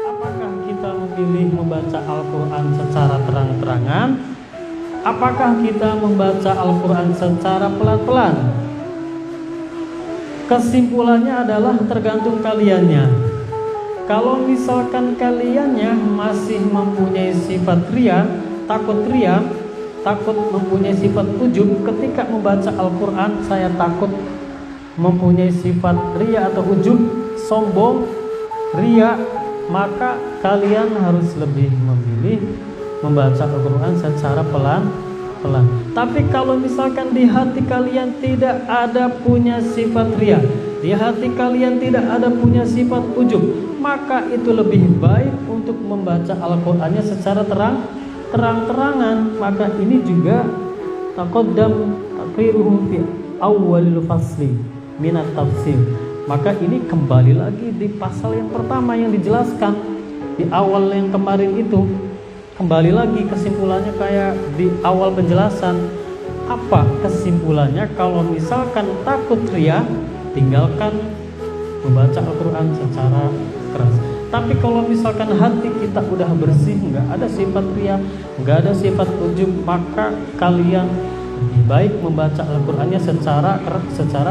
Apakah kita memilih membaca Al-Quran secara terang-terangan? Apakah kita membaca Al-Quran secara pelan-pelan? Kesimpulannya adalah tergantung kaliannya. Kalau misalkan kaliannya masih mempunyai sifat ria, takut mempunyai sifat ujub ketika membaca Al-Quran, saya takut mempunyai sifat ria atau ujub, sombong, ria, maka kalian harus lebih memilih membaca Al-Quran secara pelan-pelan. Tapi kalau misalkan di hati kalian tidak ada punya sifat ria, di hati kalian tidak ada punya sifat ujub, maka itu lebih baik untuk membaca Al-Qur'annya secara terang-terangan. Maka ini juga taqaddam taqriruhu fi awwalil fasli minat tafsir. Maka ini kembali lagi di pasal yang pertama yang dijelaskan di awal yang kemarin itu. Kembali lagi kesimpulannya kayak di awal penjelasan. Apa kesimpulannya? Kalau misalkan takut ria, tinggalkan membaca Al-Quran secara keras. Tapi kalau misalkan hati kita udah bersih, nggak ada sifat ria, nggak ada sifat ujub, maka kalian lebih baik membaca Al-Qurannya secara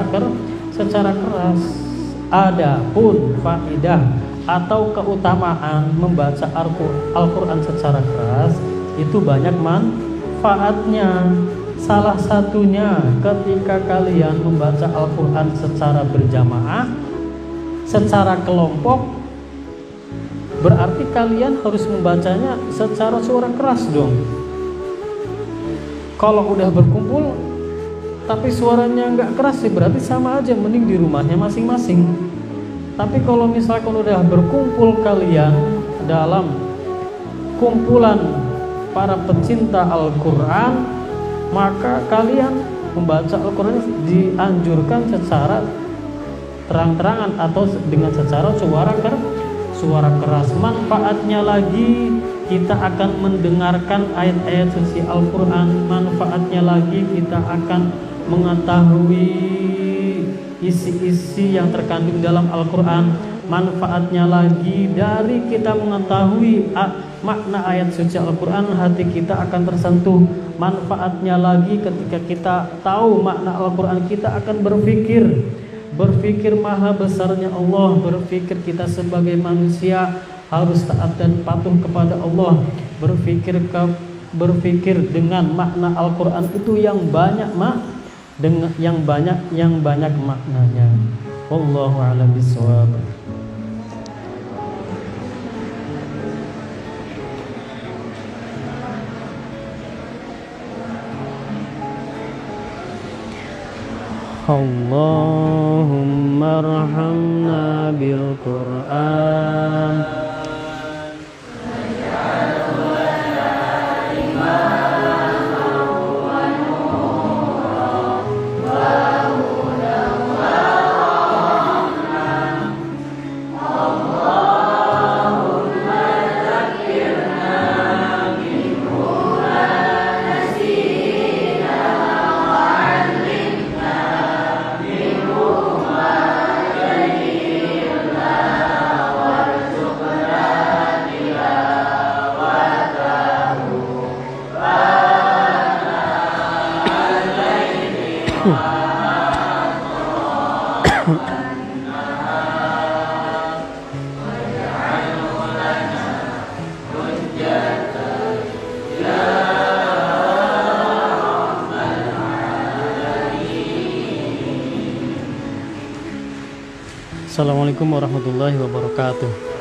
keras. Adapun faidah atau keutamaan membaca Al-Quran secara keras itu banyak manfaatnya. Salah satunya ketika kalian membaca Al-Quran secara berjamaah, secara kelompok, berarti kalian harus membacanya secara suara keras dong. Kalau udah berkumpul tapi suaranya nggak keras sih, berarti sama aja, mending di rumahnya masing-masing. Tapi kalau misalkan udah berkumpul kalian dalam kumpulan para pecinta Al-Quran, maka kalian membaca Al-Quran dianjurkan secara terang-terangan atau dengan secara suara keras. Manfaatnya lagi, kita akan mendengarkan ayat-ayat suci Al-Quran. Manfaatnya lagi, kita akan mengetahui isi-isi yang terkandung dalam Al-Quran. Manfaatnya lagi, dari kita mengetahui makna ayat suci Al-Quran, hati kita akan tersentuh. Manfaatnya lagi, ketika kita tahu makna Al-Quran, kita akan berpikir maha besarnya Allah, berpikir kita sebagai manusia harus taat dan patuh kepada Allah, berpikir dengan makna Al-Quran itu yang banyak maknanya. Wallahu a'lam bishawab. Allahumma arhamna bil Qur'an. Assalamualaikum warahmatullahi wabarakatuh.